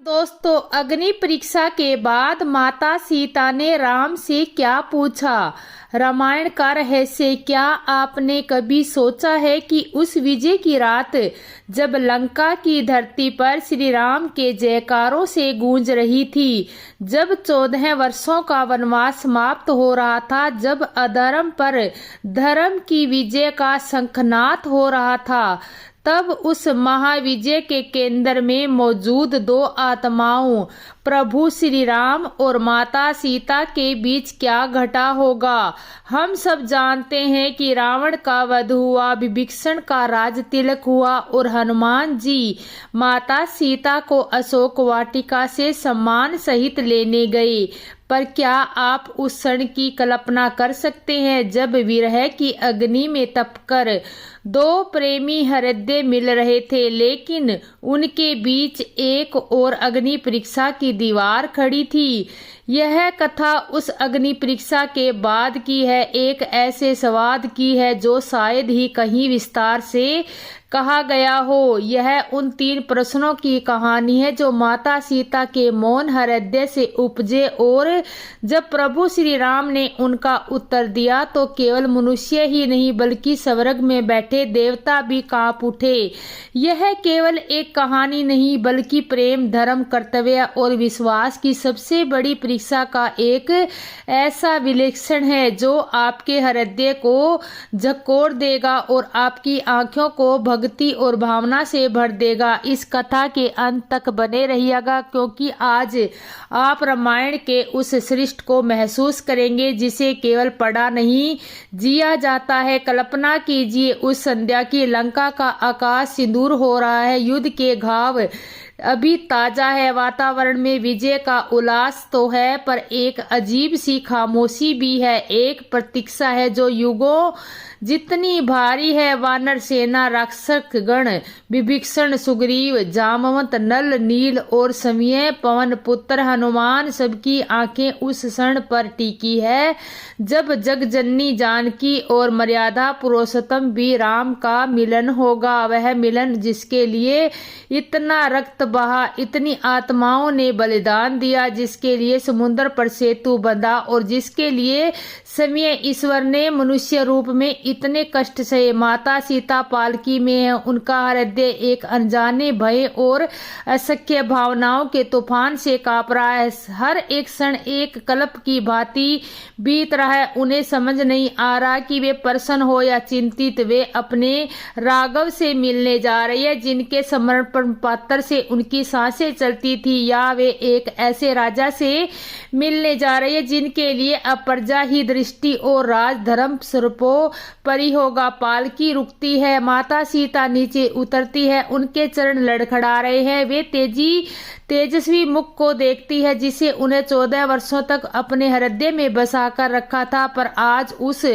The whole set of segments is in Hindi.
दोस्तों, अग्नि परीक्षा के बाद माता सीता ने राम से क्या पूछा? रामायण का रहस्य। क्या आपने कभी सोचा है कि उस विजय की रात जब लंका की धरती पर श्री राम के जयकारों से गूंज रही थी, जब 14 वर्षों का वनवास समाप्त हो रहा था, जब अधर्म पर धर्म की विजय का शंखनाद हो रहा था, तब उस महाविजय के केंद्र में मौजूद दो आत्माओं प्रभु श्री राम और माता सीता के बीच क्या घटा होगा? हम सब जानते हैं कि रावण का वध हुआ, विभीषण का राज तिलक हुआ और हनुमान जी माता सीता को अशोक वाटिका से सम्मान सहित लेने गए। पर क्या आप उस क्षण की कल्पना कर सकते हैं जब विरह की अग्नि में तपकर दो प्रेमी हृदय मिल रहे थे, लेकिन उनके बीच एक और अग्नि परीक्षा की दीवार खड़ी थी? यह कथा उस अग्नि परीक्षा के बाद की है, एक ऐसे संवाद की है जो शायद ही कहीं विस्तार से कहा गया हो। यह उन 3 प्रश्नों की कहानी है जो माता सीता के मौन हृदय से उपजे, और जब प्रभु श्री राम ने उनका उत्तर दिया तो केवल मनुष्य ही नहीं बल्कि स्वर्ग में बैठे देवता भी कांप उठे। यह केवल एक कहानी नहीं बल्कि प्रेम, धर्म, कर्तव्य और विश्वास की सबसे बड़ी परीक्षा का एक ऐसा विलक्षण है जो आपके हृदय को झकोर देगा और आपकी आंखों को भक्ति और भावना से भर देगा। इस कथा के अंत तक बने रहिएगा, क्योंकि आज आप रामायण के उस सृष्टि को महसूस करेंगे जिसे केवल पढ़ा नहीं जिया जाता है। कल्पना कीजिए, उस संध्या की लंका का आकाश सिंदूर हो रहा है, युद्ध के घाव अभी ताजा है, वातावरण में विजय का उल्लास तो है, पर एक अजीब सी खामोशी भी है, एक प्रतीक्षा है जो युगों जितनी भारी है। वानर सेना, राक्षस गण, विभीषण, सुग्रीव, जामवंत, नल, नील और समय, पवन पुत्र हनुमान, सबकी आंखें उस क्षण पर टिकी है जब जगजननी जानकी और मर्यादा पुरुषोत्तम भी राम का मिलन होगा। वह मिलन जिसके लिए इतना रक्त बहा, इतनी आत्माओं ने बलिदान दिया, जिसके लिए समुद्र पर सेतु बंधा और जिसके लिए समय ईश्वर ने मनुष्य रूप में इतने कष्ट सहे। माता सीता पालकी में है, उनका हृदय एक अनजाने भय और असख्य भावनाओं के तूफान से कांप रहा है। हर एक क्षण एक कल्प की भांति बीत रहा है। उन्हें समझ नहीं आ रहा कि वे प्रसन्न हो या चिंतित। वे अपने राघव से मिलने जा रही है जिनके समर्पण पात्र से उनकी सांसें चलती थी, या वे एक ऐसे राजा से मिलने जा रही है जिनके लिए अपर्जा ही दृष्टि और राज धर्म स्वरूपों परी होगा। पालकी रुकती है, माता सीता नीचे उतरती है, उनके चरण लड़खड़ा रहे हैं। वे तेजस्वी मुख को देखती है जिसे उन्हें 14 वर्षों तक अपने हृदय में बसा कर रखा था, पर आज उस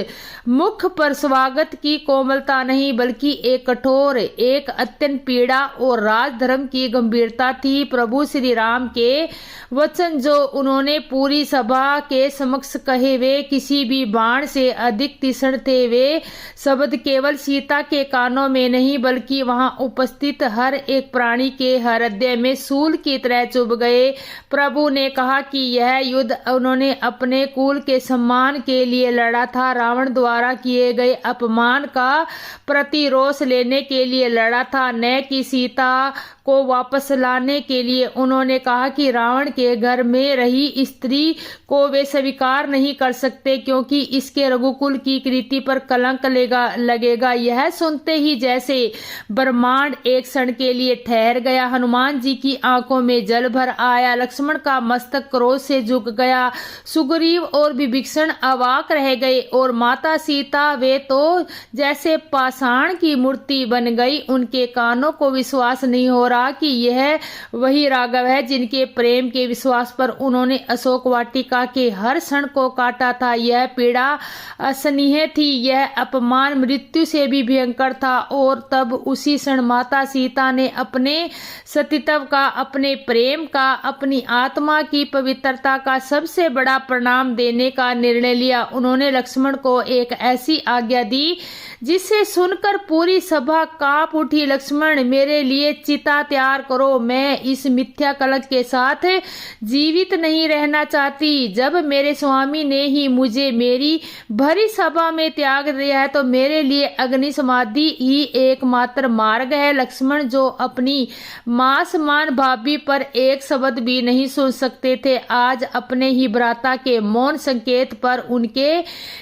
मुख पर स्वागत की कोमलता नहीं बल्कि एक कठोर, एक अत्यंत पीड़ा और राजधर्म की गंभीरता थी। प्रभु श्री राम के वचन जो उन्होंने पूरी सभा के समक्ष कहे, वे किसी भी बाण से अधिक तीक्ष्ण थे। वे शब्द केवल सीता के कानों में नहीं बल्कि वहां उपस्थित हर एक प्राणी के हृदय में सूल की तरह चुभ गए। प्रभु ने कहा कि यह युद्ध उन्होंने अपने कुल के सम्मान के लिए लड़ा था, रावण द्वारा किए गए अपमान का प्रतिरोध लेने के लिए लड़ा था, न कि सीता को वापस लाने के लिए। उन्होंने कहा कि रावण के घर में रही स्त्री को वे स्वीकार नहीं कर सकते क्योंकि इसके रघुकुल की कीर्ति पर कलंक लगेगा। यह सुनते ही जैसे ब्रह्मांड एक क्षण के लिए ठहर गया। हनुमान जी की आंखों में जल भर आया, लक्ष्मण का मस्तक क्रोध से झुक गया, सुग्रीव और विभीषण अवाक रह गए और माता सीता वे तो जैसे पाषाण की मूर्ति बन गई। उनके कानों को विश्वास नहीं हो रहा कि यह वही राघव है जिनके प्रेम के विश्वास पर उन्होंने अशोक वाटिका के हर क्षण को काटा था। यह पीड़ा असहनीय थी, यह अपमान मृत्यु से भी भयंकर था। और तब उसी क्षण माता सीता ने अपने सतीत्व का, अपने प्रेम का, अपनी आत्मा की पवित्रता का सबसे बड़ा प्रणाम देने का निर्णय लिया। उन्होंने लक्ष्मण को एक ऐसी आज्ञा दी जिसे सुनकर पूरी सभा कांप उठी। लक्ष्मण, मेरे लिए चिता चिता तैयार करो, मैं इस मिथ्या कलंक के साथ जीवित नहीं रहना चाहती। जब मेरे स्वामी ने ही मुझे मेरी भरी सभा में त्याग दिया है तो मेरे लिए अग्नि समाधि ही एकमात्र मार्ग है। लक्ष्मण जो अपनी मां समान भाभी पर एक शब्द भी नहीं सुन सकते थे, आज अपने ही भ्राता के मौन संकेत पर उनके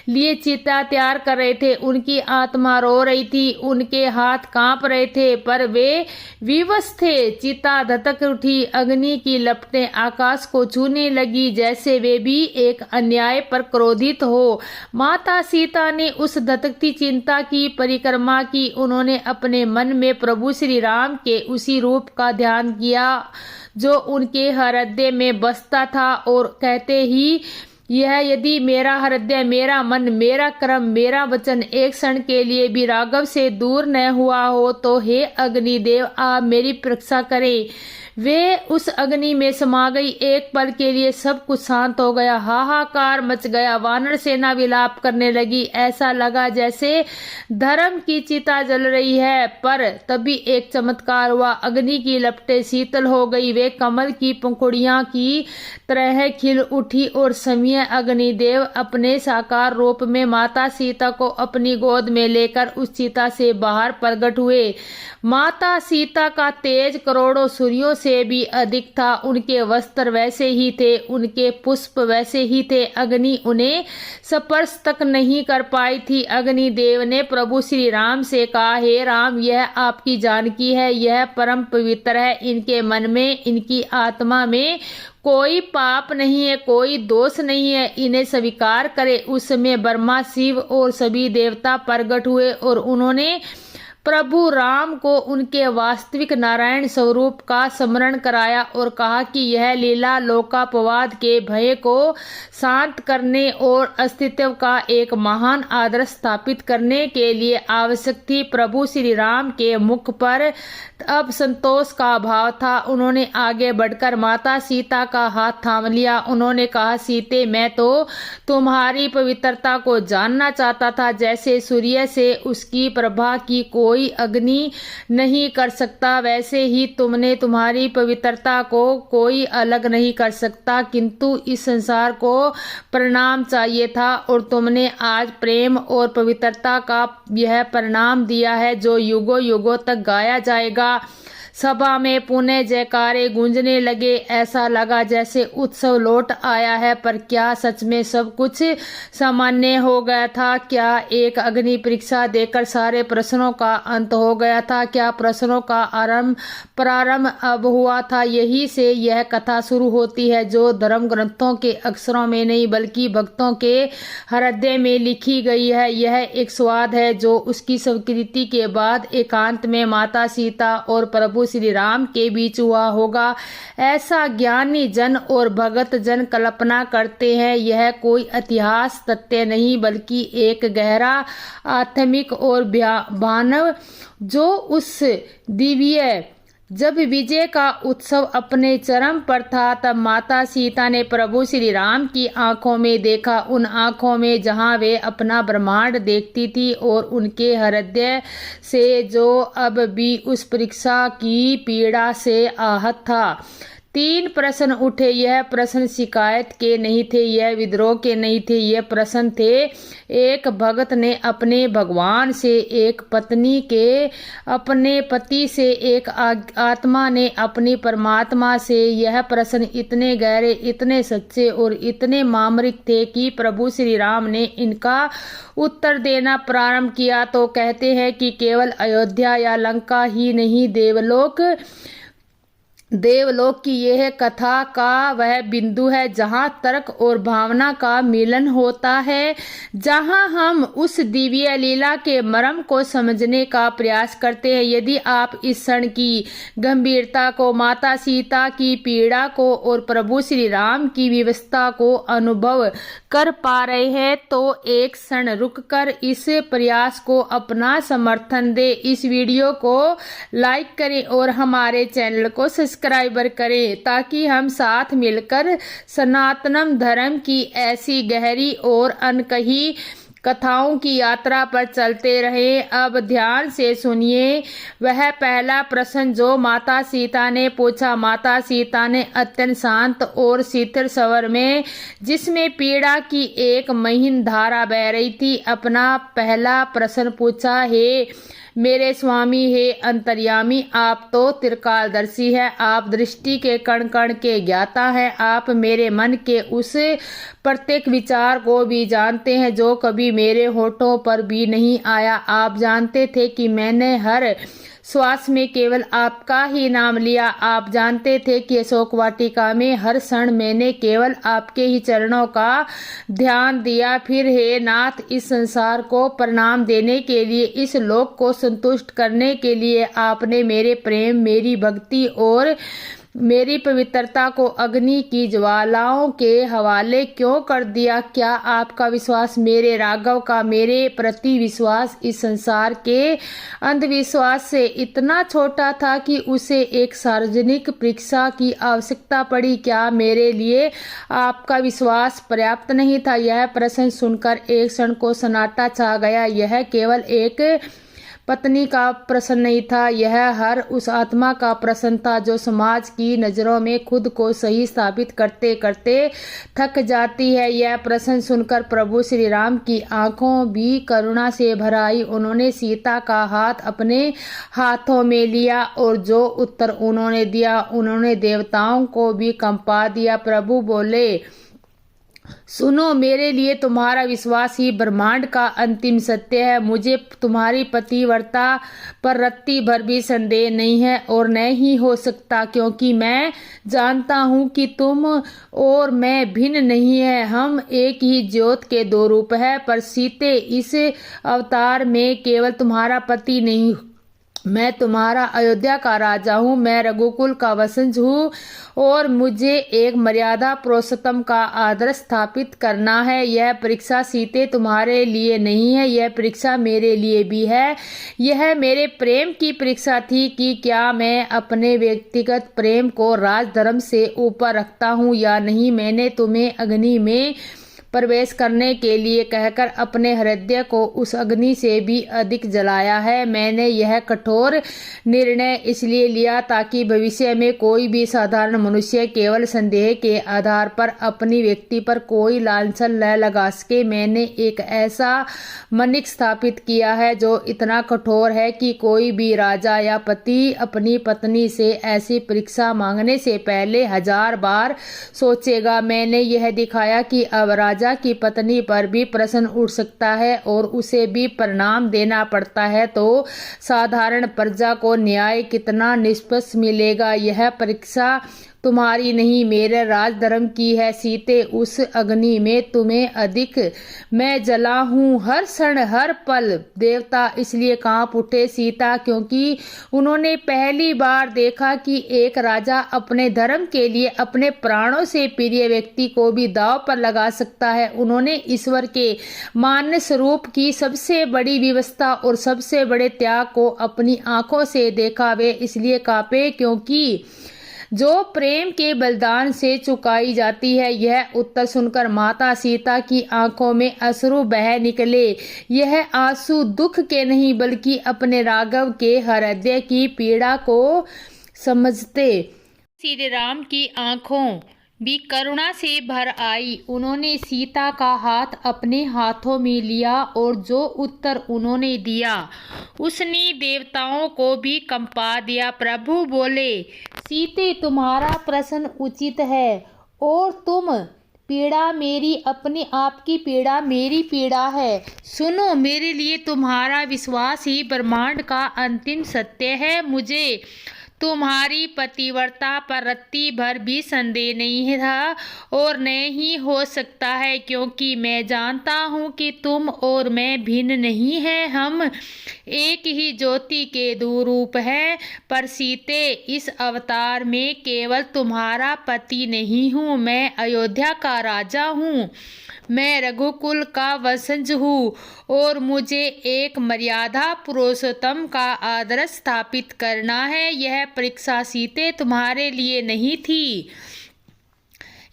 लिए चिता तैयार कर रहे थे। उनकी आत्मा रो रही थी, उनके हाथ कांप रहे थे, पर वे विवश थे। चिता धधक उठी, अग्नि की लपटें आकाश को छूने लगी, जैसे वे भी एक अन्याय पर क्रोधित हो। माता सीता ने उस धधकती चिंता की परिक्रमा की। उन्होंने अपने मन में प्रभु श्री राम के उसी रूप का ध्यान किया जो उनके हृदय में बसता था, और कहते ही यह यदि मेरा हृदय, मेरा मन, मेरा कर्म, मेरा वचन एक क्षण के लिए भी राघव से दूर न हुआ हो तो हे अग्निदेव, आप मेरी परीक्षा करें। वे उस अग्नि में समा गई। एक पल के लिए सब कुछ शांत हो गया, हाहाकार मच गया। वानर सेना विलाप करने लगी, ऐसा लगा जैसे धर्म की चिता जल रही है। पर तभी एक चमत्कार हुआ, अग्नि की लपटें शीतल हो गई, वे कमल की पंखुड़ियां की तरह खिल उठी और समय अग्निदेव अपने साकार रूप में माता सीता को अपनी गोद में लेकर उस चिता से बाहर प्रकट हुए। माता सीता का तेज करोड़ों सूर्यों से भी अधिक था। उनके वस्त्र वैसे ही थे, उनके पुष्प वैसे ही थे, अग्नि उन्हें स्पर्श तक नहीं कर पाई थी। अग्निदेव ने प्रभु श्री राम से कहा, हे राम, यह आपकी जानकी है, यह परम पवित्र है, इनके मन में, इनकी आत्मा में कोई पाप नहीं है, कोई दोष नहीं है, इन्हें स्वीकार करे। उस समय ब्रह्मा, शिव और सभी देवता प्रकट हुए और उन्होंने प्रभु राम को उनके वास्तविक नारायण स्वरूप का स्मरण कराया और कहा कि यह लीला लोकापवाद के भय को शांत करने और अस्तित्व का एक महान आदर्श स्थापित करने के लिए आवश्यक थी। प्रभु श्री राम के मुख पर अब संतोष का भाव था। उन्होंने आगे बढ़कर माता सीता का हाथ थाम लिया। उन्होंने कहा, सीते, मैं तो तुम्हारी पवित्रता को जानना चाहता था। जैसे सूर्य से उसकी प्रभा की कोई अग्नि नहीं कर सकता, वैसे ही तुमने तुम्हारी पवित्रता को कोई अलग नहीं कर सकता, किंतु इस संसार को परिणाम चाहिए था और तुमने आज प्रेम और पवित्रता का यह परिणाम दिया है जो युगों युगों तक गाया जाएगा। सभा में पुनः जयकारे गूंजने लगे। ऐसा लगा जैसे उत्सव लौट आया है। पर क्या सच में सब कुछ सामान्य हो गया था? क्या एक अग्नि परीक्षा देकर सारे प्रश्नों का अंत हो गया था? क्या प्रश्नों का प्रारंभ अब हुआ था? यही से यह कथा शुरू होती है, जो धर्म ग्रंथों के अक्षरों में नहीं बल्कि भक्तों के हृदय में लिखी गई है। यह एक स्वाद है जो उसकी स्वीकृति के बाद एकांत में माता सीता और प्रभु श्री राम के बीच हुआ होगा। ऐसा ज्ञानी जन और भगत जन कल्पना करते हैं। यह कोई इतिहास तथ्य नहीं बल्कि एक गहरा आत्मिक और भावनात्मक जो उस दिव्य जब विजय का उत्सव अपने चरम पर था, तब माता सीता ने प्रभु श्री राम की आंखों में देखा। उन आंखों में जहां वे अपना ब्रह्मांड देखती थी और उनके हृदय से जो अब भी उस परीक्षा की पीड़ा से आहत था। 3 प्रश्न उठे। यह प्रश्न शिकायत के नहीं थे, यह विद्रोह के नहीं थे, यह प्रश्न थे एक भगत ने अपने भगवान से, एक पत्नी के अपने पति से, एक आत्मा ने अपनी परमात्मा से। यह प्रश्न इतने गहरे, इतने सच्चे और इतने मामरिक थे कि प्रभु श्री राम ने इनका उत्तर देना प्रारंभ किया तो कहते हैं कि केवल अयोध्या या लंका ही नहीं, देवलोक की यह कथा का वह बिंदु है जहां तर्क और भावना का मिलन होता है, जहां हम उस दिव्य लीला के मर्म को समझने का प्रयास करते हैं। यदि आप इस क्षण की गंभीरता को, माता सीता की पीड़ा को और प्रभु श्री राम की विवस्था को अनुभव कर पा रहे हैं तो एक क्षण रुककर इस प्रयास को अपना समर्थन दे। इस वीडियो को लाइक करें और हमारे चैनल को सब्सक्राइबर करें ताकि हम साथ मिलकर सनातन धर्म की ऐसी गहरी और अनकही कथाओं की यात्रा पर चलते रहे। अब ध्यान से सुनिए वह पहला प्रश्न जो माता सीता ने पूछा। माता सीता ने अत्यंत शांत और शीतल स्वर में, जिसमें पीड़ा की एक महीन धारा बह रही थी, अपना पहला प्रश्न पूछा। हे मेरे स्वामी, हे अंतर्यामी, आप तो त्रिकालदर्शी है, आप दृष्टि के कण कण के ज्ञाता है, आप मेरे मन के उस प्रत्येक विचार को भी जानते हैं जो कभी मेरे होठों पर भी नहीं आया। आप जानते थे कि मैंने हर श्वास में केवल आपका ही नाम लिया। आप जानते थे कि अशोक वाटिका में हर क्षण मैंने केवल आपके ही चरणों का ध्यान दिया। फिर हे नाथ, इस संसार को प्रणाम देने के लिए, इस लोक को संतुष्ट करने के लिए आपने मेरे प्रेम, मेरी भक्ति और मेरी पवित्रता को अग्नि की ज्वालाओं के हवाले क्यों कर दिया? क्या आपका विश्वास मेरे राघव का मेरे प्रति विश्वास इस संसार के अंधविश्वास से इतना छोटा था कि उसे एक सार्वजनिक परीक्षा की आवश्यकता पड़ी? क्या मेरे लिए आपका विश्वास पर्याप्त नहीं था? यह प्रश्न सुनकर एक क्षण को सन्नाटा छा गया। यह केवल एक पत्नी का प्रश्न नहीं था, यह हर उस आत्मा का प्रश्न था जो समाज की नज़रों में खुद को सही स्थापित करते करते थक जाती है। यह प्रश्न सुनकर प्रभु श्री राम की आंखों भी करुणा से भर आई। उन्होंने सीता का हाथ अपने हाथों में लिया और जो उत्तर उन्होंने दिया उन्होंने देवताओं को भी कंपा दिया। प्रभु बोले, सुनो, मेरे लिए तुम्हारा विश्वास ही ब्रह्मांड का अंतिम सत्य है। मुझे तुम्हारी पतिव्रता पर रत्ती भर भी संदेह नहीं है और न ही हो सकता, क्योंकि मैं जानता हूँ कि तुम और मैं भिन्न नहीं है। हम एक ही ज्योत के दो रूप है। पर सीते, इस अवतार में केवल तुम्हारा पति नहीं, मैं तुम्हारा अयोध्या का राजा हूँ, मैं रघुकुल का वंशज हूँ और मुझे एक मर्यादा पुरुषोत्तम का आदर्श स्थापित करना है। यह परीक्षा सीते तुम्हारे लिए नहीं है, यह परीक्षा मेरे लिए भी है। यह मेरे प्रेम की परीक्षा थी कि क्या मैं अपने व्यक्तिगत प्रेम को राजधर्म से ऊपर रखता हूँ या नहीं। मैंने तुम्हें अग्नि में प्रवेश करने के लिए कहकर अपने हृदय को उस अग्नि से भी अधिक जलाया है। मैंने यह कठोर निर्णय इसलिए लिया ताकि भविष्य में कोई भी साधारण मनुष्य केवल संदेह के आधार पर अपनी व्यक्ति पर कोई लांछन न लगा सके। मैंने एक ऐसा मानक स्थापित किया है जो इतना कठोर है कि कोई भी राजा या पति अपनी पत्नी से ऐसी परीक्षा मांगने से पहले 1000 बार सोचेगा। मैंने यह दिखाया कि अब राजा की पत्नी पर भी प्रश्न उठ सकता है और उसे भी प्रणाम देना पड़ता है, तो साधारण प्रजा को न्याय कितना निष्पक्ष मिलेगा। यह परीक्षा तुम्हारी नहीं, मेरे राजधर्म की है। सीते, उस अग्नि में तुम्हें अधिक मैं जला हूँ। हर क्षण हर पल देवता इसलिए कांप उठे सीता, क्योंकि उन्होंने पहली बार देखा कि एक राजा अपने धर्म के लिए अपने प्राणों से प्रिय व्यक्ति को भी दांव पर लगा सकता है। उन्होंने ईश्वर के मान्य स्वरूप की सबसे बड़ी व्यवस्था और सबसे बड़े त्याग को अपनी आंखों से देखा। वे इसलिए कांपे क्योंकि जो प्रेम के बलिदान से चुकाई जाती है। यह उत्तर सुनकर माता सीता की आंखों में अश्रु बह निकले। यह आंसू दुख के नहीं बल्कि अपने राघव के हृदय की पीड़ा को समझते। श्री राम की आंखों भी करुणा से भर आई। उन्होंने सीता का हाथ अपने हाथों में लिया और जो उत्तर उन्होंने दिया उसने देवताओं को भी कंपा दिया। प्रभु बोले, सीते, तुम्हारा प्रश्न उचित है और तुम पीड़ा मेरी अपने आप की पीड़ा मेरी पीड़ा है। सुनो, मेरे लिए तुम्हारा विश्वास ही ब्रह्मांड का अंतिम सत्य है। मुझे तुम्हारी पतिव्रता पर रत्ती भर भी संदेह नहीं था और न ही हो सकता है, क्योंकि मैं जानता हूँ कि तुम और मैं भिन्न नहीं हैं, हम एक ही ज्योति के दो रूप हैं। पर सीते, इस अवतार में केवल तुम्हारा पति नहीं हूँ, मैं अयोध्या का राजा हूँ, मैं रघुकुल का वंशज हूँ और मुझे एक मर्यादा पुरुषोत्तम का आदर्श स्थापित करना है। यह परीक्षा सीते तुम्हारे लिए नहीं थी,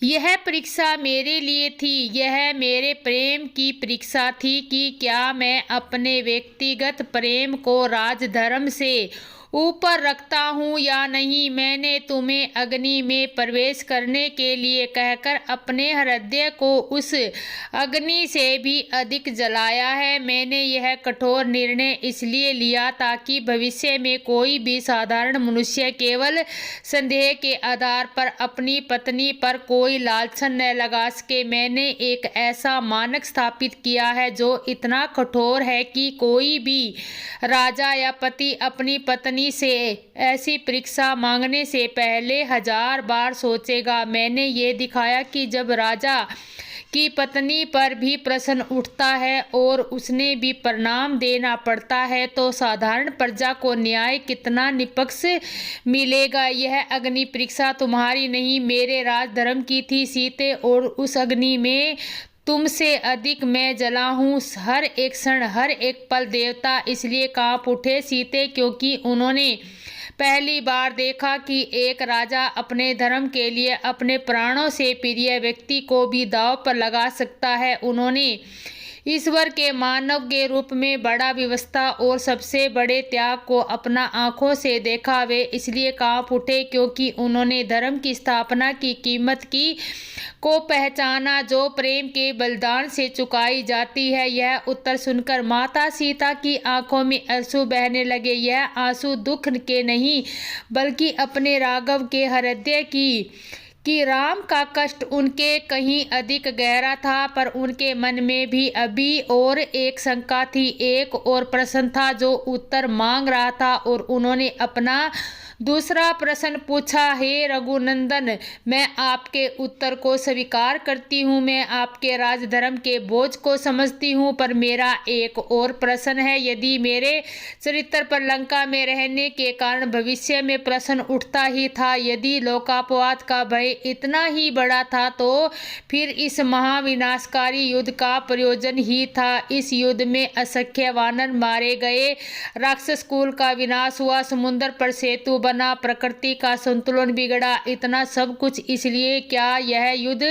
यह परीक्षा मेरे लिए थी, यह मेरे प्रेम की परीक्षा थी कि क्या मैं अपने व्यक्तिगत प्रेम को राजधर्म से ऊपर रखता हूँ या नहीं। मैंने तुम्हें अग्नि में प्रवेश करने के लिए कहकर अपने हृदय को उस अग्नि से भी अधिक जलाया है। मैंने यह कठोर निर्णय इसलिए लिया ताकि भविष्य में कोई भी साधारण मनुष्य केवल संदेह के आधार पर अपनी पत्नी पर कोई लांछन न लगा सके। मैंने एक ऐसा मानक स्थापित किया है जो इतना कठोर है कि कोई भी राजा या पति अपनी पत्नी से ऐसी परीक्षा मांगने से पहले 1000 बार सोचेगा। मैंने ये दिखाया कि जब राजा की पत्नी पर भी प्रश्न उठता है और उसने भी प्रणाम देना पड़ता है तो साधारण प्रजा को न्याय कितना निष्पक्ष मिलेगा। यह अग्नि परीक्षा तुम्हारी नहीं, मेरे राजधर्म की थी सीते, और उस अग्नि में तुमसे अधिक मैं जला हूँ। हर एक क्षण, हर एक पल देवता इसलिए कांप उठे सीते क्योंकि उन्होंने पहली बार देखा कि एक राजा अपने धर्म के लिए अपने प्राणों से प्रिय व्यक्ति को भी दांव पर लगा सकता है। उन्होंने ईश्वर के मानव के रूप में बड़ा व्यवस्था और सबसे बड़े त्याग को अपना आंखों से देखा। वे इसलिए कांप उठे क्योंकि उन्होंने धर्म की स्थापना की कीमत को पहचाना जो प्रेम के बलिदान से चुकाई जाती है। यह उत्तर सुनकर माता सीता की आंखों में आंसू बहने लगे। यह आंसू दुख के नहीं बल्कि अपने राघव के हृदय कि राम का कष्ट उनके कहीं अधिक गहरा था, पर उनके मन में भी अभी और एक शंका थी, एक और प्रश्न था जो उत्तर मांग रहा था। और उन्होंने अपना दूसरा प्रश्न पूछा, हे रघुनंदन, मैं आपके उत्तर को स्वीकार करती हूँ, मैं आपके राजधर्म के बोझ को समझती हूँ, पर मेरा एक और प्रश्न है। यदि मेरे चरित्र पर लंका में रहने के कारण भविष्य में प्रश्न उठता ही था, यदि लोकापवाद का भय इतना ही बड़ा था, तो फिर इस महाविनाशकारी युद्ध का प्रयोजन ही था। इस युद्ध में असंख्य वानर मारे गए, राक्षस कुल का विनाश हुआ, समुद्र पर सेतु बना, प्रकृति का संतुलन बिगड़ा। इतना सब कुछ इसलिए क्या यह युद्ध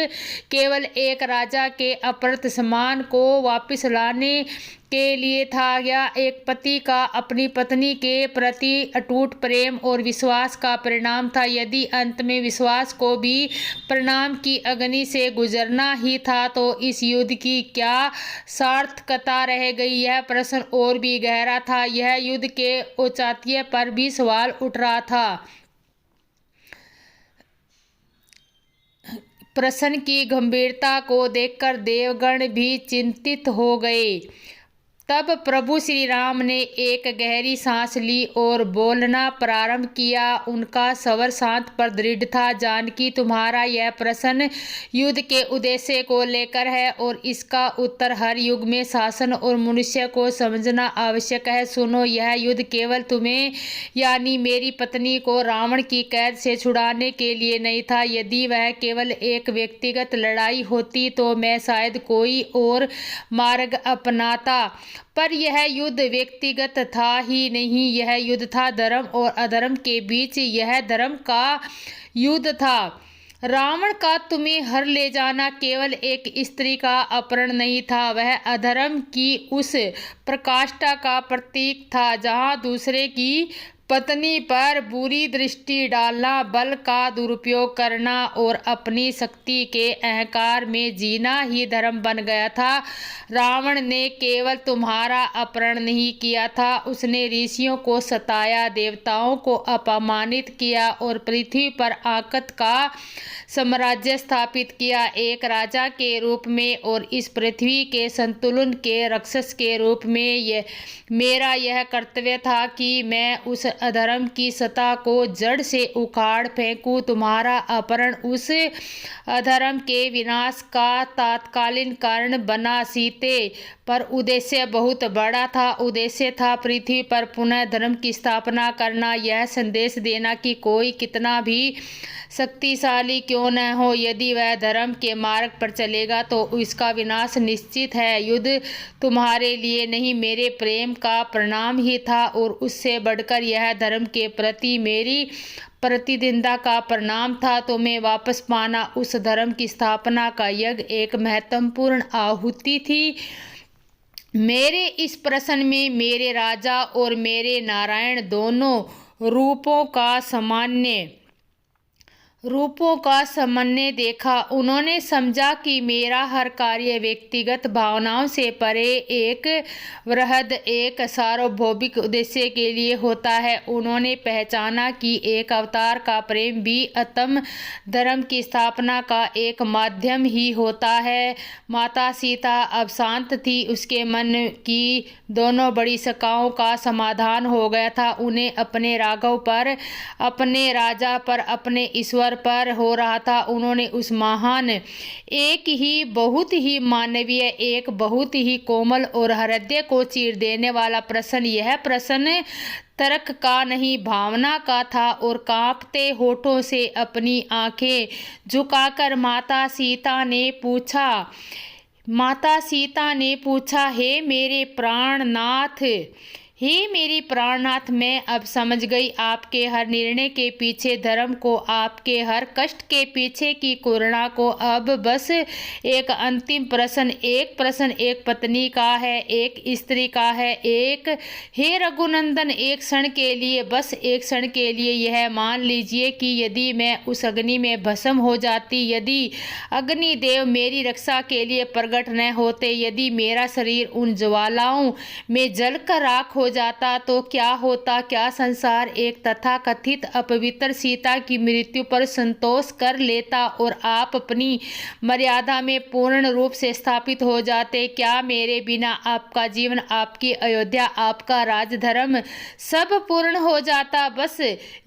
केवल एक राजा के अपहृत सम्मान को वापस लाने के लिए था, या एक पति का अपनी पत्नी के प्रति अटूट प्रेम और विश्वास का परिणाम था? यदि अंत में विश्वास को भी परिणाम की अग्नि से गुजरना ही था, तो इस युद्ध की क्या सार्थकता रह गई? यह प्रश्न और भी गहरा था। यह युद्ध के औचित्य पर भी सवाल उठ रहा था। प्रश्न की गंभीरता को देखकर देवगण भी चिंतित हो गए। तब प्रभु श्री राम ने एक गहरी सांस ली और बोलना प्रारंभ किया। उनका स्वर शांत पर दृढ़ था। जानकी, तुम्हारा यह प्रश्न युद्ध के उद्देश्य को लेकर है और इसका उत्तर हर युग में शासन और मनुष्य को समझना आवश्यक है। सुनो, यह युद्ध केवल तुम्हें यानी मेरी पत्नी को रावण की कैद से छुड़ाने के लिए नहीं था। यदि वह केवल एक व्यक्तिगत लड़ाई होती तो मैं शायद कोई और मार्ग अपनाता, पर यह युद्ध व्यक्तिगत था ही नहीं, यह युद्ध था धर्म और अधर्म के बीच। यह धर्म का युद्ध था। रावण का तुम्हें हर ले जाना केवल एक स्त्री का अपहरण नहीं था, वह अधर्म की उस प्रकाष्ठा का प्रतीक था जहां दूसरे की पत्नी पर बुरी दृष्टि डालना, बल का दुरुपयोग करना और अपनी शक्ति के अहंकार में जीना ही धर्म बन गया था। रावण ने केवल तुम्हारा अपहरण नहीं किया था, उसने ऋषियों को सताया, देवताओं को अपमानित किया और पृथ्वी पर आकत का साम्राज्य स्थापित किया एक राजा के रूप में। और इस पृथ्वी के संतुलन के रक्षस के रूप में मेरा यह कर्तव्य था कि मैं उस अधर्म की सत्ता को जड़ से उखाड़ फेंकूं। तुम्हारा अपहरण उस अधर्म के विनाश का तात्कालिक कारण बना सीते, पर उद्देश्य बहुत बड़ा था। उद्देश्य था पृथ्वी पर पुनः धर्म की स्थापना करना, यह संदेश देना कि कोई कितना भी शक्तिशाली क्यों न हो, यदि वह धर्म के मार्ग पर चलेगा तो इसका विनाश निश्चित है। युद्ध तुम्हारे लिए नहीं, मेरे प्रेम का परिणाम ही था और उससे बढ़कर यह धर्म के प्रति मेरी प्रतिद्वंद्विता का परिणाम था। तुम्हें वापस पाना उस धर्म की स्थापना का यज्ञ एक महत्वपूर्ण आहुति थी। मेरे इस प्रश्न में मेरे राजा और मेरे नारायण दोनों रूपों का सामने देखा। उन्होंने समझा कि मेरा हर कार्य व्यक्तिगत भावनाओं से परे एक वृहद, एक सार्वभौमिक उद्देश्य के लिए होता है। उन्होंने पहचाना कि एक अवतार का प्रेम भी आत्म धर्म की स्थापना का एक माध्यम ही होता है। माता सीता अब शांत थी। उसके मन की दोनों बड़ी शंकाओं का समाधान हो गया था। उन्हें अपने राघव पर, अपने राजा पर, अपने ईश्वर पर हो रहा था। उन्होंने उस महान, एक ही बहुत ही मानवीय, एक बहुत ही कोमल और हृदय को चीर देने वाला प्रश्न, यह प्रश्न तर्क का नहीं भावना का था, और कांपते होठों से अपनी आंखें झुकाकर माता सीता ने पूछा, हे मेरे प्राणनाथ, मैं अब समझ गई आपके हर निर्णय के पीछे धर्म को, आपके हर कष्ट के पीछे की करुणा को। अब बस एक अंतिम प्रश्न, एक पत्नी का है, एक स्त्री का है। हे रघुनंदन, एक क्षण के लिए, बस एक क्षण के लिए यह मान लीजिए कि यदि मैं उस अग्नि में भस्म हो जाती, यदि अग्निदेव मेरी रक्षा के लिए प्रकट न होते, यदि मेरा शरीर उन ज्वालाओं में जलकर राख हो जाता, तो क्या होता? क्या संसार एक तथाकथित अपवित्र सीता की मृत्यु पर संतोष कर लेता और आप अपनी मर्यादा में पूर्ण रूप से स्थापित हो जाते? क्या मेरे बिना आपका जीवन, आपकी अयोध्या, आपका राजधर्म सब पूर्ण हो जाता? बस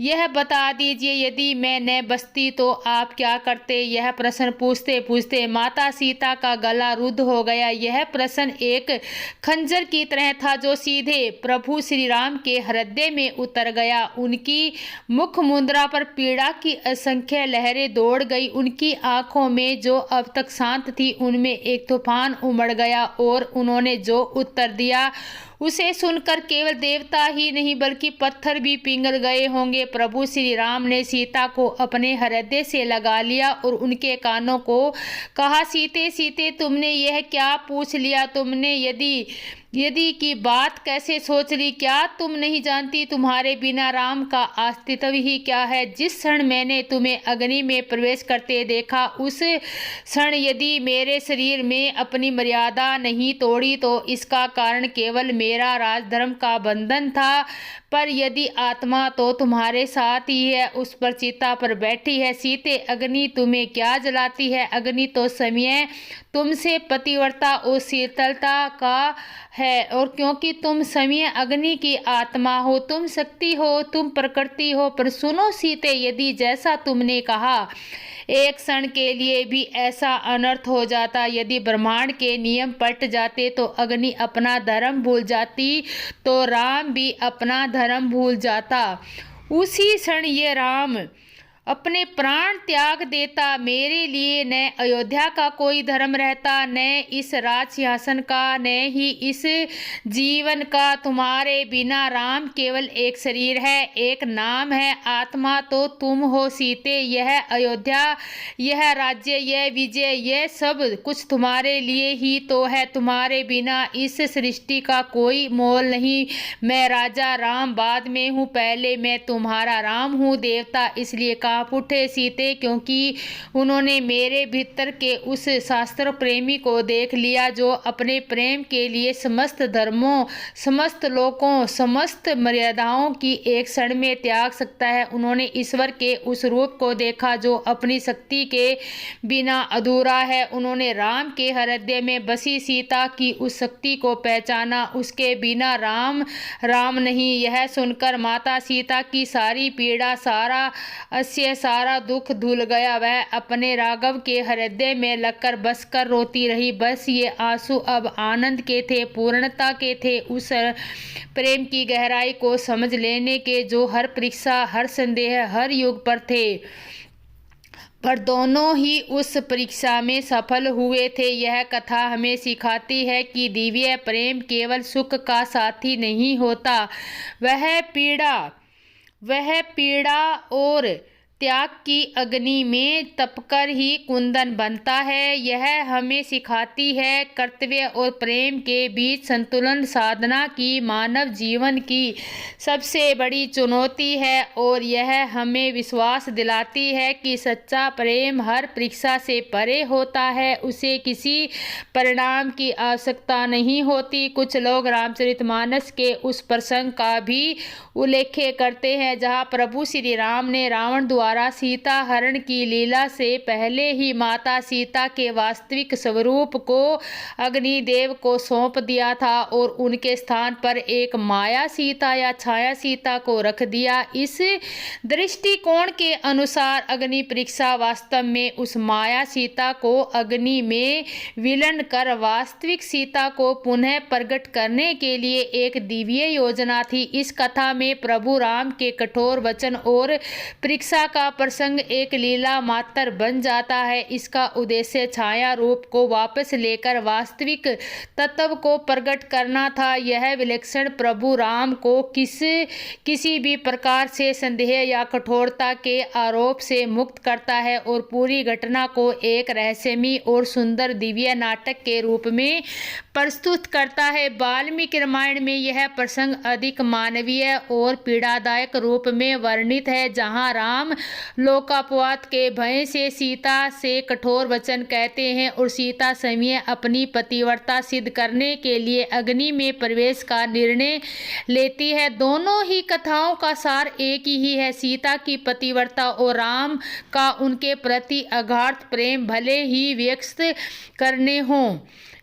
यह बता दीजिए, यदि मैं न बचती तो आप क्या करते? यह प्रश्न पूछते पूछते माता सीता का गला रुद्ध हो गया। यह प्रश्न एक खंजर की तरह था जो सीधे प्रभु श्री राम के हृदय में उतर गया। उनकी मुख मुद्रा पर पीड़ा की असंख्य लहरें दौड़ गई। उनकी आंखों में जो अब तक शांत थी, उनमें एक तूफान उमड़ गया, और उन्होंने जो उत्तर दिया उसे सुनकर केवल देवता ही नहीं बल्कि पत्थर भी पिघल गए होंगे। प्रभु श्री राम ने सीता को अपने हृदय से लगा लिया और उनके कानों को कहा, सीते सीते, तुमने यह क्या पूछ लिया? तुमने यदि की बात कैसे सोच ली? क्या तुम नहीं जानती तुम्हारे बिना राम का अस्तित्व ही क्या है? जिस क्षण मैंने तुम्हें अग्नि में प्रवेश करते देखा, उस क्षण यदि मेरे शरीर में अपनी मर्यादा नहीं तोड़ी तो इसका कारण केवल मेरा राजधर्म का बंधन था। पर यदि आत्मा तो तुम्हारे साथ ही है, उस पर चिता पर बैठी है। सीते, अग्नि तुम्हें क्या जलाती है? अग्नि तो समय तुमसे पतिव्रता और शीतलता का है, और क्योंकि तुम समय अग्नि की आत्मा हो, तुम शक्ति हो, तुम प्रकृति हो। पर सुनो सीते, यदि जैसा तुमने कहा एक क्षण के लिए भी ऐसा अनर्थ हो जाता, यदि ब्रह्मांड के नियम पलट जाते, तो अग्नि अपना धर्म भूल जाती, तो राम भी अपना धर्म भूल जाता। उसी क्षण ये राम अपने प्राण त्याग देता। मेरे लिए न अयोध्या का कोई धर्म रहता, न इस राज सिंहासन का, न ही इस जीवन का। तुम्हारे बिना राम केवल एक शरीर है, एक नाम है, आत्मा तो तुम हो सीते। यह अयोध्या, यह राज्य, यह विजय, यह सब कुछ तुम्हारे लिए ही तो है। तुम्हारे बिना इस सृष्टि का कोई मोल नहीं। मैं राजा राम बाद में हूँ, पहले मैं तुम्हारा राम हूँ। देवता इसलिए कांप उठे सीते क्योंकि उन्होंने मेरे भीतर के उस शास्त्र प्रेमी को देख लिया जो अपने प्रेम के लिए समस्त धर्मों, समस्त लोकों, समस्त मर्यादाओं की एक क्षण में त्याग सकता है। उन्होंने ईश्वर के उस रूप को देखा जो अपनी शक्ति के बिना अधूरा है। उन्होंने राम के हृदय में बसी सीता की उस शक्ति को पहचाना। उसके बिना राम राम नहीं। यह सुनकर माता सीता की सारी पीड़ा, सारा दुख धुल गया। वह अपने राघव के हृदय में लगकर बसकर रोती रही। बस ये आंसू अब आनंद के थे, पूर्णता के थे, उस प्रेम की गहराई को समझ लेने के जो हर परीक्षा, हर संदेह, हर युग पर थे। पर दोनों ही उस परीक्षा में सफल हुए थे। यह कथा हमें सिखाती है कि दिव्य प्रेम केवल सुख का साथी नहीं होता, वह पीड़ा, वह पीड़ा और त्याग की अग्नि में तपकर ही कुंदन बनता है। यह हमें सिखाती है कर्तव्य और प्रेम के बीच संतुलन साधना की मानव जीवन की सबसे बड़ी चुनौती है, और यह हमें विश्वास दिलाती है कि सच्चा प्रेम हर परीक्षा से परे होता है। उसे किसी परिणाम की आवश्यकता नहीं होती। कुछ लोग रामचरितमानस के उस प्रसंग का भी उल्लेख करते हैं जहाँ प्रभु श्री राम ने रावण द्वारा सीता हरण की लीला से पहले ही माता सीता के वास्तविक स्वरूप को अग्निदेव को सौंप दिया था और उनके स्थान पर एक माया सीता या छाया सीता को रख दिया। इस दृष्टिकोण के अनुसार अग्नि परीक्षा वास्तव में उस माया सीता को अग्नि में विलीन कर वास्तविक सीता को पुनः प्रकट करने के लिए एक दिव्य योजना थी। इस कथा में प्रभु राम के कठोर वचन और परीक्षा का प्रसंग एक लीला मात्र बन जाता है। इसका उद्देश्य छाया रूप को वापस लेकर वास्तविक तत्व को प्रकट करना था। यह विलक्षण प्रभु राम को किसी भी प्रकार से संदेह या कठोरता के आरोप से मुक्त करता है और पूरी घटना को एक रहस्यमयी और सुंदर दिव्य नाटक के रूप में प्रस्तुत करता है। वाल्मीकि रामायण में यह प्रसंग अधिक मानवीय और पीड़ादायक रूप में वर्णित है, जहां राम लोकापवाद के भय से सीता से कठोर वचन कहते हैं और सीता स्वयं अपनी पतिव्रता सिद्ध करने के लिए अग्नि में प्रवेश का निर्णय लेती है। दोनों ही कथाओं का सार एक ही है। सीता की पतिव्रता और राम का उनके प्रति अगाध प्रेम भले ही व्यक्त करने हों,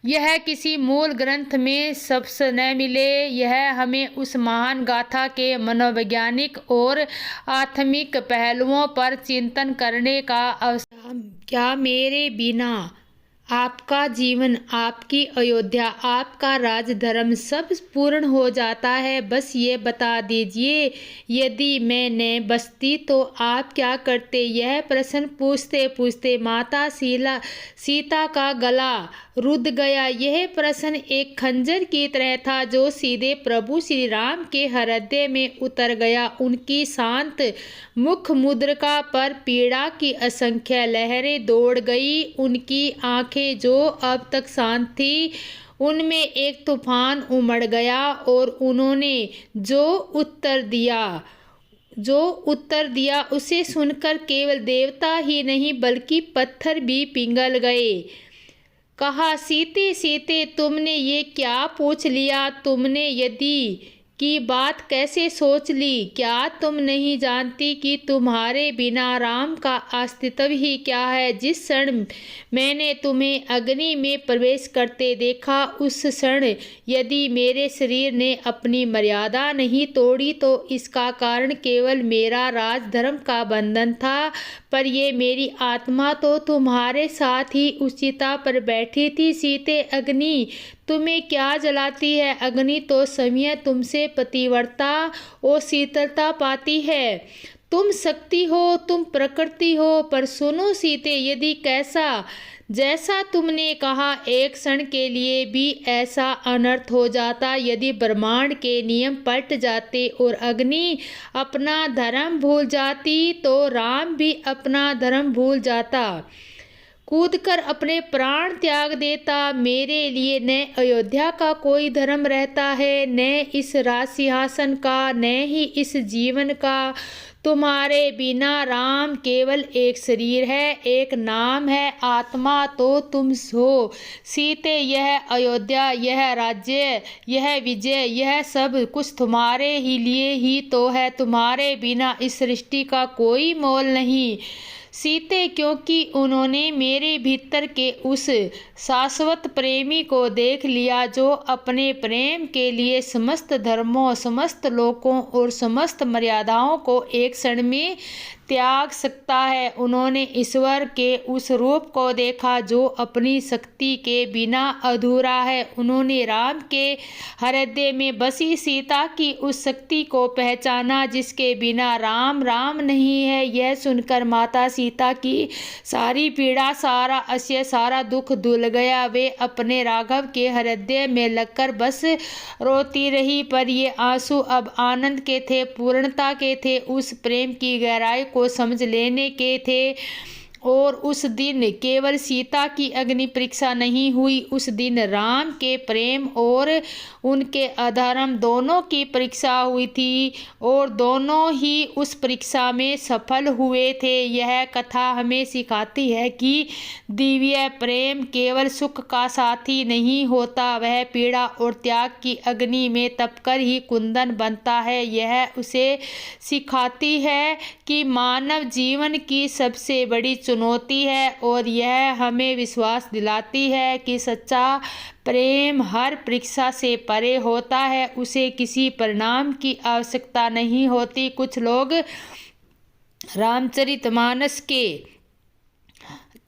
यह किसी मूल ग्रंथ में सबसे न मिले। यह हमें उस महान गाथा के मनोवैज्ञानिक और आत्मिक पहलुओं पर चिंतन करने का अवसर। क्या मेरे बिना आपका जीवन, आपकी अयोध्या, आपका राजधर्म सब पूर्ण हो जाता है? बस ये बता दीजिए, यदि मैं न बसती तो आप क्या करते? यह प्रश्न पूछते पूछते माता सीता का गला रुध गया। यह प्रश्न एक खंजर की तरह था जो सीधे प्रभु श्री राम के हृदय में उतर गया। उनकी शांत मुख मुद्रिका पर पीड़ा की असंख्य लहरें दौड़ गई। उनकी आंखें जो अब तक शांत थी, उनमें एक तूफान उमड़ गया और उन्होंने जो उत्तर दिया उसे सुनकर केवल देवता ही नहीं बल्कि पत्थर भी पिघल गए। कहा, सीते सीते, तुमने ये क्या पूछ लिया? तुमने यदि की बात कैसे सोच ली? क्या तुम नहीं जानती कि तुम्हारे बिना राम का अस्तित्व ही क्या है? जिस क्षण मैंने तुम्हें अग्नि में प्रवेश करते देखा, उस क्षण यदि मेरे शरीर ने अपनी मर्यादा नहीं तोड़ी तो इसका कारण केवल मेरा राजधर्म का बंधन था, पर ये मेरी आत्मा तो तुम्हारे साथ ही उस चिता पर बैठी थी। सीते, अग्नि तुम्हें क्या जलाती है? अग्नि तो स्वयं तुमसे पतिव्रता और शीतलता पाती है। तुम शक्ति हो, तुम प्रकृति हो। पर सुनो सीते, यदि जैसा तुमने कहा एक क्षण के लिए भी ऐसा अनर्थ हो जाता, यदि ब्रह्मांड के नियम पलट जाते और अग्नि अपना धर्म भूल जाती, तो राम भी अपना धर्म भूल जाता, कूदकर अपने प्राण त्याग देता। मेरे लिए न अयोध्या का कोई धर्म रहता है, न इस राज सिंहासन का, न ही इस जीवन का। तुम्हारे बिना राम केवल एक शरीर है, एक नाम है, आत्मा तो तुम हो। सीते, यह अयोध्या, यह राज्य, यह विजय, यह सब कुछ तुम्हारे ही लिए ही तो है। तुम्हारे बिना इस सृष्टि का कोई मोल नहीं। सीते, क्योंकि उन्होंने मेरे भीतर के उस शाश्वत प्रेमी को देख लिया जो अपने प्रेम के लिए समस्त धर्मों, समस्त लोकों और समस्त मर्यादाओं को एक क्षण में त्याग सकता है। उन्होंने ईश्वर के उस रूप को देखा जो अपनी शक्ति के बिना अधूरा है। उन्होंने राम के हृदय में बसी सीता की उस शक्ति को पहचाना जिसके बिना राम राम नहीं है। यह सुनकर माता सीता की सारी पीड़ा, सारा असह्य, सारा दुख धुल गया। वे अपने राघव के हृदय में लगकर बस रोती रही, पर ये आंसू अब आनंद के थे, पूर्णता के थे, उस प्रेम की गहराई को समझ लेने के थे। और उस दिन केवल सीता की अग्नि परीक्षा नहीं हुई, उस दिन राम के प्रेम और उनके अधर्म दोनों की परीक्षा हुई थी, और दोनों ही उस परीक्षा में सफल हुए थे। यह कथा हमें सिखाती है कि दिव्य प्रेम केवल सुख का साथी नहीं होता, वह पीड़ा और त्याग की अग्नि में तपकर ही कुंदन बनता है। यह उसे सिखाती है कि मानव जीवन की सबसे बड़ी चुनौती है, और यह हमें विश्वास दिलाती है कि सच्चा प्रेम हर परीक्षा से परे होता है, उसे किसी परिणाम की आवश्यकता नहीं होती। कुछ लोग रामचरितमानस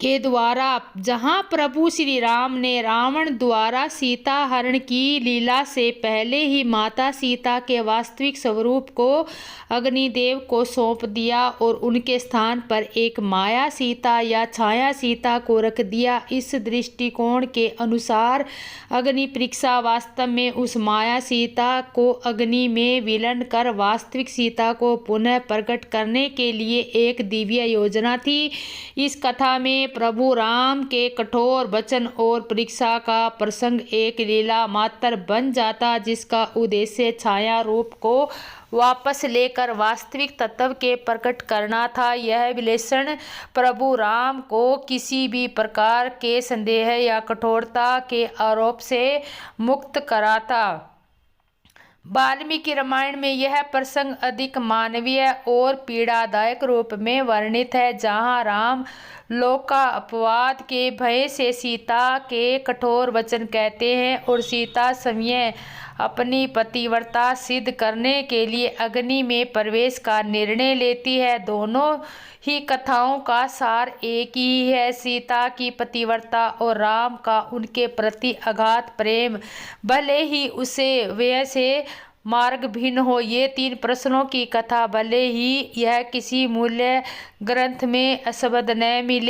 के द्वारा, जहाँ प्रभु श्री राम ने रावण द्वारा सीता हरण की लीला से पहले ही माता सीता के वास्तविक स्वरूप को अग्निदेव को सौंप दिया और उनके स्थान पर एक माया सीता या छाया सीता को रख दिया। इस दृष्टिकोण के अनुसार अग्नि परीक्षा वास्तव में उस माया सीता को अग्नि में विलीन कर वास्तविक सीता को पुनः प्रकट करने के लिए एक दिव्य योजना थी। इस कथा में प्रभु राम के कठोर वचन और परीक्षा का प्रसंग एक लीला मात्र बन जाता, जिसका उद्देश्य छाया रूप को वापस लेकर वास्तविक तत्व के प्रकट करना था। यह विश्लेषण प्रभु राम को किसी भी प्रकार के संदेह या कठोरता के आरोप से मुक्त कराता। वाल्मीकि रामायण में यह प्रसंग अधिक मानवीय और पीड़ादायक रूप में वर्णित है, जहाँ राम लोका अपवाद के भय से सीता के कठोर वचन कहते हैं और सीता स्वयं अपनी पतिव्रता सिद्ध करने के लिए अग्नि में प्रवेश का निर्णय लेती है। दोनों ही कथाओं का सार एक ही है, सीता की पतिव्रता और राम का उनके प्रति अगाध प्रेम, भले ही उसे वह से मार्ग भिन्न हो। ये तीन प्रश्नों की कथा भले ही यह किसी मूल्य ग्रंथ में शब्द न मिले,